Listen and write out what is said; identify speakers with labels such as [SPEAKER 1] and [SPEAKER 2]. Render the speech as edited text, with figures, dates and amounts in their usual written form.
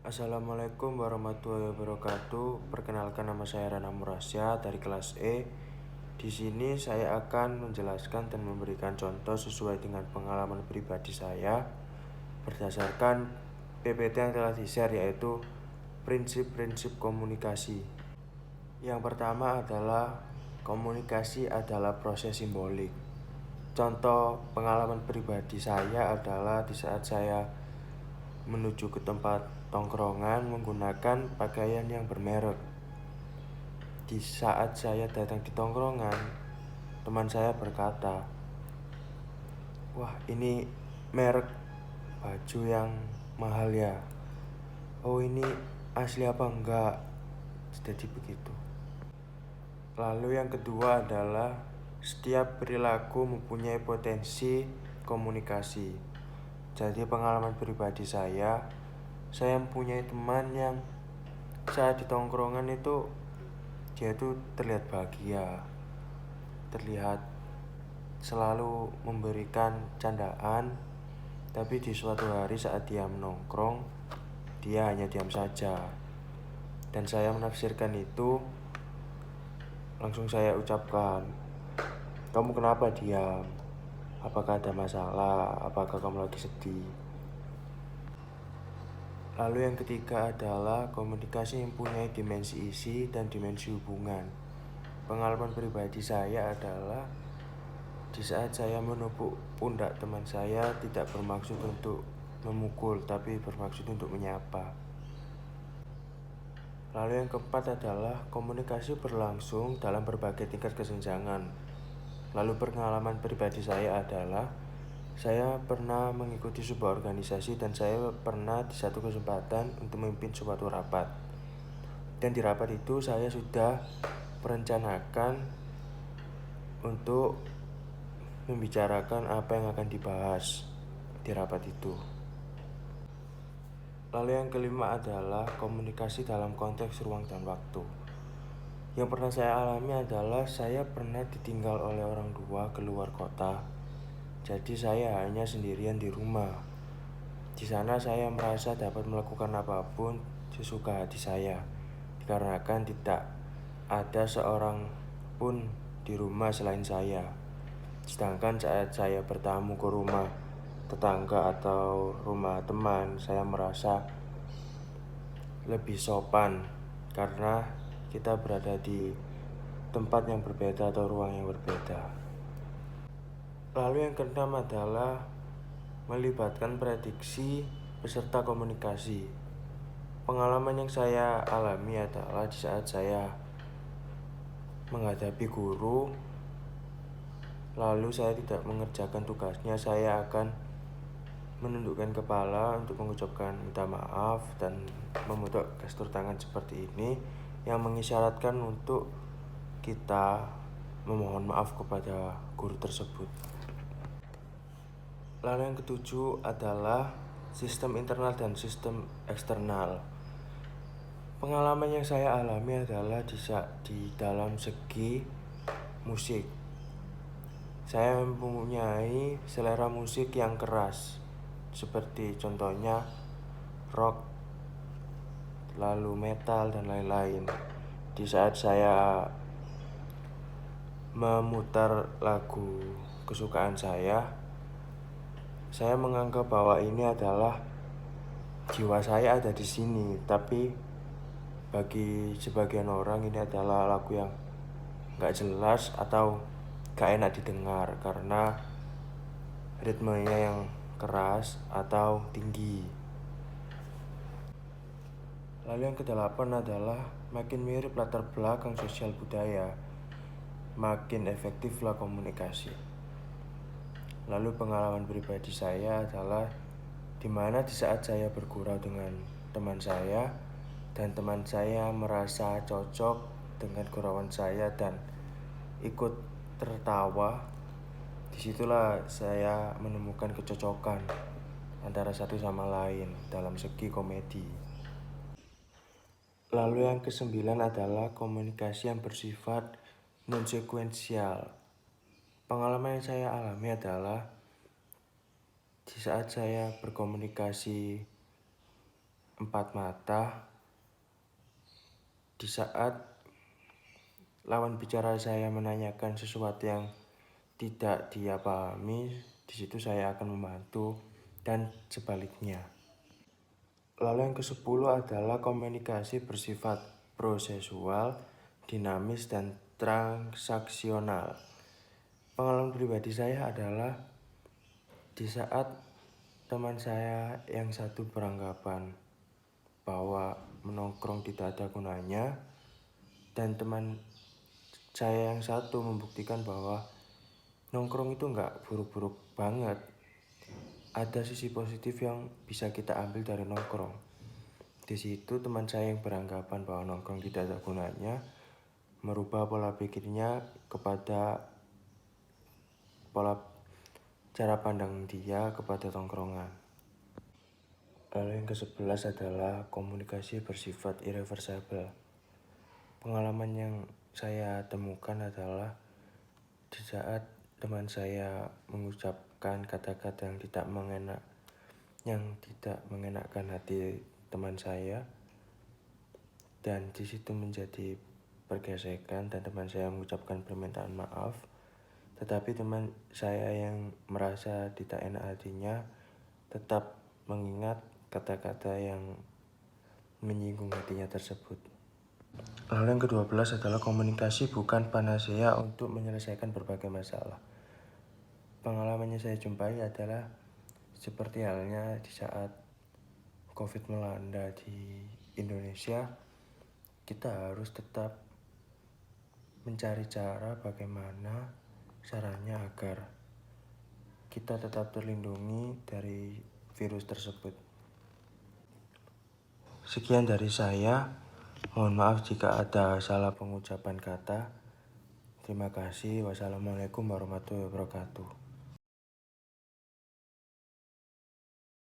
[SPEAKER 1] Assalamualaikum warahmatullahi wabarakatuh. Perkenalkan, nama saya Rana Murasya dari kelas E. Di sini saya akan menjelaskan dan memberikan contoh sesuai dengan pengalaman pribadi saya berdasarkan PPT yang telah di-share, yaitu prinsip-prinsip komunikasi. Yang pertama adalah komunikasi adalah proses simbolik. Contoh pengalaman pribadi saya adalah di saat saya menuju ke tempat tongkrongan menggunakan pakaian yang bermerek. Di saat saya datang di tongkrongan, teman saya berkata, "Wah, ini merek baju yang mahal ya. Oh, ini asli apa enggak?" Jadi begitu. Lalu yang kedua adalah setiap perilaku mempunyai potensi komunikasi. Jadi pengalaman pribadi saya mempunyai teman yang saat di tongkrongan itu dia itu terlihat bahagia, terlihat selalu memberikan candaan, tapi di suatu hari saat dia menongkrong, dia hanya diam saja. Dan saya menafsirkan itu, langsung saya ucapkan, "Kamu kenapa diam? Apakah ada masalah? Apakah kamu lagi sedih?" Lalu yang ketiga adalah komunikasi yang mempunyai dimensi isi dan dimensi hubungan. Pengalaman pribadi saya adalah di saat saya menepuk pundak teman saya tidak bermaksud untuk memukul, tapi bermaksud untuk menyapa. Lalu yang keempat adalah komunikasi berlangsung dalam berbagai tingkat kesenjangan. Lalu pengalaman pribadi saya adalah saya pernah mengikuti sebuah organisasi dan saya pernah di satu kesempatan untuk memimpin suatu rapat. Dan di rapat itu saya sudah merencanakan untuk membicarakan apa yang akan dibahas di rapat itu. Lalu yang kelima adalah komunikasi dalam konteks ruang dan waktu. Yang pernah saya alami adalah saya pernah ditinggal oleh orang tua keluar kota. Jadi saya hanya sendirian di rumah. Di sana saya merasa dapat melakukan apapun sesuka hati saya, dikarenakan tidak ada seorang pun di rumah selain saya. Sedangkan saat saya bertamu ke rumah tetangga atau rumah teman, saya merasa lebih sopan karena kita berada di tempat yang berbeda atau ruang yang berbeda. Lalu yang keenam adalah melibatkan prediksi beserta komunikasi. Pengalaman yang saya alami adalah di saat saya menghadapi guru, lalu saya tidak mengerjakan tugasnya, saya akan menundukkan kepala untuk mengucapkan minta maaf dan membentuk gestur tangan seperti ini yang mengisyaratkan untuk kita memohon maaf kepada guru tersebut. Lalu yang ketujuh adalah sistem internal dan sistem eksternal. Pengalaman yang saya alami adalah di dalam segi musik. Saya mempunyai selera musik yang keras, seperti contohnya rock, lalu metal, dan lain-lain. Di saat saya memutar lagu kesukaan saya menganggap bahwa ini adalah jiwa saya ada di sini, tapi bagi sebagian orang ini adalah lagu yang gak jelas atau gak enak didengar karena ritmenya yang keras atau tinggi. Lalu yang kedelapan adalah makin mirip latar belakang sosial budaya, makin efektiflah komunikasi. Lalu pengalaman pribadi saya adalah dimana di saat saya bergurau dengan teman saya dan teman saya merasa cocok dengan gurauan saya dan ikut tertawa, disitulah saya menemukan kecocokan antara satu sama lain dalam segi komedi. Lalu yang kesembilan adalah komunikasi yang bersifat non-sekuensial. Pengalaman yang saya alami adalah di saat saya berkomunikasi empat mata di saat lawan bicara saya menanyakan sesuatu yang tidak dia pahami, di situ saya akan membantu dan sebaliknya. Lalu yang ke-10 adalah komunikasi bersifat prosesual, dinamis, dan transaksional. Pengalaman pribadi saya adalah di saat teman saya yang satu beranggapan bahwa menongkrong tidak ada gunanya, dan teman saya yang satu membuktikan bahwa nongkrong itu nggak buruk-buruk banget. Ada sisi positif yang bisa kita ambil dari nongkrong. Di situ teman saya yang beranggapan bahwa nongkrong tidak ada gunanya merubah pola pikirnya kepada cara pandang dia kepada tongkrongan. Lalu yang ke-11 adalah komunikasi bersifat irreversible. Pengalaman yang saya temukan adalah di saat teman saya mengucapkan kata-kata yang tidak mengenakkan hati teman saya, dan di situ menjadi pergesekan dan teman saya mengucapkan permintaan maaf, tetapi teman saya yang merasa tidak enak hatinya tetap mengingat kata-kata yang menyinggung hatinya tersebut. Lalu yang ke-12 adalah komunikasi bukan panacea untuk menyelesaikan berbagai masalah. Pengalaman yang saya jumpai adalah seperti halnya di saat COVID melanda di Indonesia, kita harus tetap mencari cara bagaimana caranya agar kita tetap terlindungi dari virus tersebut. Sekian dari saya. Mohon maaf jika ada salah pengucapan kata. Terima kasih. Wassalamualaikum warahmatullahi wabarakatuh.